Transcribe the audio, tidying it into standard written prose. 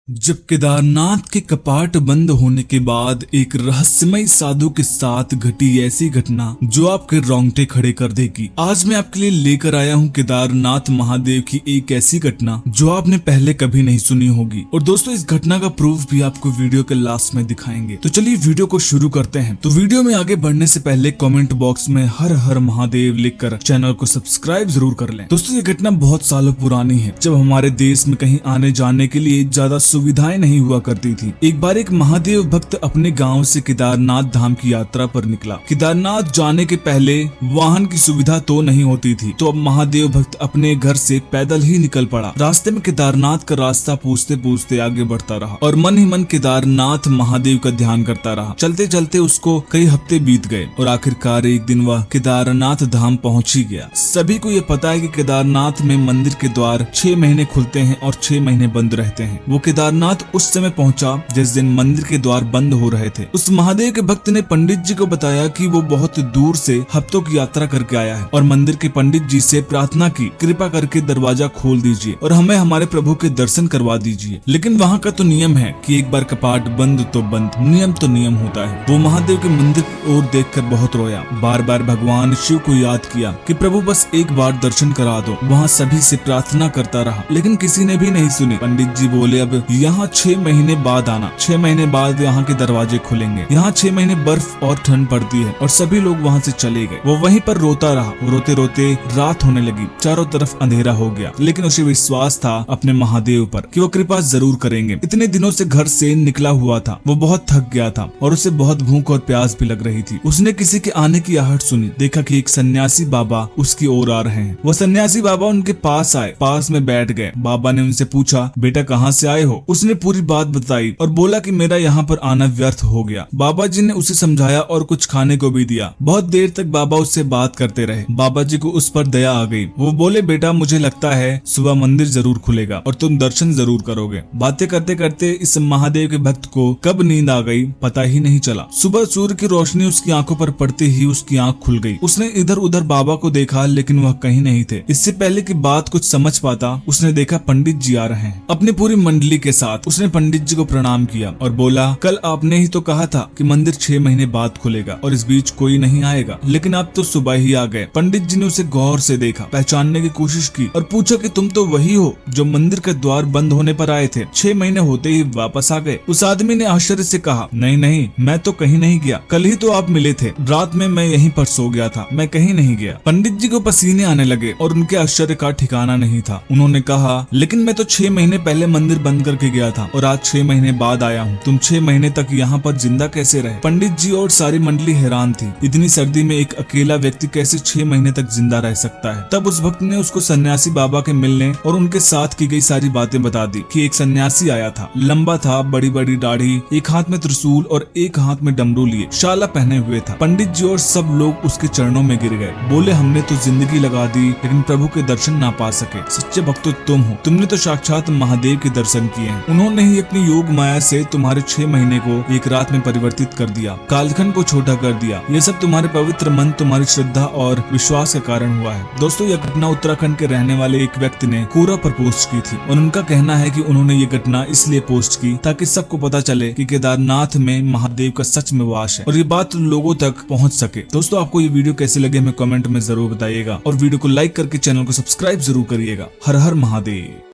जब केदारनाथ के कपाट बंद होने के बाद एक रहस्यमय साधु के साथ घटी ऐसी घटना जो आपके रोंगटे खड़े कर देगी। आज मैं आपके लिए लेकर आया हूँ केदारनाथ महादेव की एक ऐसी घटना जो आपने पहले कभी नहीं सुनी होगी। और दोस्तों, इस घटना का प्रूफ भी आपको वीडियो के लास्ट में दिखाएंगे। तो चलिए वीडियो को शुरू करते हैं। तो वीडियो में आगे बढ़ने से पहले कमेंट बॉक्स में हर हर महादेव लिखकर चैनल को सब्सक्राइब जरूर कर लें। दोस्तों, ये घटना बहुत सालों पुरानी है, जब हमारे देश में कहीं आने जाने के लिए ज्यादा सुविधाएं नहीं हुआ करती थी। एक बार एक महादेव भक्त अपने गांव से केदारनाथ धाम की यात्रा पर निकला। केदारनाथ जाने के पहले वाहन की सुविधा तो नहीं होती थी, तो अब महादेव भक्त अपने घर से पैदल ही निकल पड़ा। रास्ते में केदारनाथ का रास्ता पूछते पूछते आगे बढ़ता रहा और मन ही मन केदारनाथ महादेव का ध्यान करता रहा। चलते चलते उसको कई हफ्ते बीत गए और आखिरकार एक दिन वह केदारनाथ धाम पहुंच ही गया। सभी को ये पता है कि केदारनाथ में मंदिर के द्वार 6 महीने खुलते हैं और 6 महीने बंद रहते हैं। वो केदारनाथ उस समय पहुंचा जिस दिन मंदिर के द्वार बंद हो रहे थे। उस महादेव के भक्त ने पंडित जी को बताया कि वो बहुत दूर से हफ्तों की यात्रा करके आया है और मंदिर के पंडित जी से प्रार्थना की, कृपा करके दरवाजा खोल दीजिए और हमें हमारे प्रभु के दर्शन करवा दीजिए। लेकिन वहाँ का तो नियम है कि एक बार कपाट बंद तो बंद, नियम तो नियम होता है। वो महादेव के मंदिर की ओर देखकर बहुत रोया, बार बार भगवान शिव को याद किया कि प्रभु बस एक बार दर्शन करा दो। वहाँ सभी से प्रार्थना करता रहा, लेकिन किसी ने भी नहीं सुनी। पंडित जी बोले, अब यहाँ 6 महीने बाद आना, 6 महीने बाद यहाँ के दरवाजे खुलेंगे। यहाँ 6 महीने बर्फ और ठंड पड़ती है। और सभी लोग वहाँ से चले गए। वो वहीं पर रोता रहा। रोते रोते रात होने लगी, चारों तरफ अंधेरा हो गया, लेकिन उसे विश्वास था अपने महादेव पर कि वो कृपा जरूर करेंगे। इतने दिनों से घर से निकला हुआ था, वो बहुत थक गया था और उसे बहुत भूख और प्यास भी लग रही थी। उसने किसी के आने की आहट सुनी, देखा कि एक सन्यासी बाबा उसकी ओर आ रहे हैं। वो सन्यासी बाबा उनके पास आए, पास में बैठ गए। बाबा ने उनसे पूछा, बेटा कहाँ से आए हो? उसने पूरी बात बताई और बोला कि मेरा यहाँ पर आना व्यर्थ हो गया। बाबा जी ने उसे समझाया और कुछ खाने को भी दिया। बहुत देर तक बाबा उससे बात करते रहे। बाबा जी को उस पर दया आ गई। वो बोले, बेटा मुझे लगता है सुबह मंदिर जरूर खुलेगा और तुम दर्शन जरूर करोगे। बातें करते करते इस महादेव के भक्त को कब नींद आ गई पता ही नहीं चला। सुबह सूर्य की रोशनी उसकी आंखों पर पड़ते ही उसकी आंख खुल गई। उसने इधर उधर बाबा को देखा, लेकिन वह कहीं नहीं थे। इससे पहले कि बात कुछ समझ पाता, उसने देखा पंडित जी आ रहे हैं अपनी पूरी मंडली के साथ। उसने पंडित जी को प्रणाम किया और बोला, कल आपने ही तो कहा था कि मंदिर 6 महीने बाद खुलेगा और इस बीच कोई नहीं आएगा, लेकिन आप तो सुबह ही आ गए। पंडित जी ने उसे गौर से देखा, पहचानने की कोशिश की और पूछा कि तुम तो वही हो जो मंदिर के द्वार बंद होने पर आए थे, 6 महीने होते ही वापस आ गए। उस आदमी ने आश्चर्य से कहा, नहीं नहीं, मैं तो कहीं नहीं गया, कल ही तो आप मिले थे। रात में मैं यहीं पर सो गया था, मैं कहीं नहीं गया। पंडित जी को पसीने आने लगे और उनके आश्चर्य का ठिकाना नहीं था। उन्होंने कहा, लेकिन मैं तो 6 महीने पहले मंदिर बंद करके गया था और आज 6 महीने बाद आया हूँ। तुम 6 महीने तक यहाँ पर जिंदा कैसे रहे? पंडित जी और सारी मंडली हैरान थी। इतनी सर्दी में एक अकेला व्यक्ति कैसे 6 महीने तक जिंदा रह सकता है? तब उस भक्त ने उसको सन्यासी बाबा के मिलने और उनके साथ की गई सारी बातें बता दी कि एक सन्यासी आया था, लंबा था, बड़ी बड़ी दाढ़ी, एक हाथ में त्रिशूल और एक हाथ में डमरू लिए, शाला पहने हुए था। पंडित जी और सब लोग उसके चरणों में गिर गए। बोले, हमने तो जिंदगी लगा दी लेकिन प्रभु के दर्शन ना पा सके। सच्चे भक्त तुम हो, तुमने तो साक्षात महादेव के दर्शन किए हैं। उन्होंने ही अपनी योग माया से तुम्हारे 6 महीने को एक रात में परिवर्तित कर दिया, कालखंड को छोटा कर दिया। ये सब तुम्हारे पवित्र मन, तुम्हारी श्रद्धा और विश्वास के कारण हुआ है। दोस्तों, यह घटना उत्तराखंड के रहने वाले एक व्यक्ति ने कोरा पर पोस्ट की थी और उनका कहना है कि उन्होंने ये घटना इसलिए पोस्ट की ताकि सबको पता चले कि केदारनाथ में महादेव का सच में वास है और ये बात लोगों तक पहुँच सके। दोस्तों, आपको ये वीडियो कैसे लगे हमें कमेंट में जरूर बताइएगा और वीडियो को लाइक करके चैनल को सब्सक्राइब जरूर करिएगा। हर हर महादेव।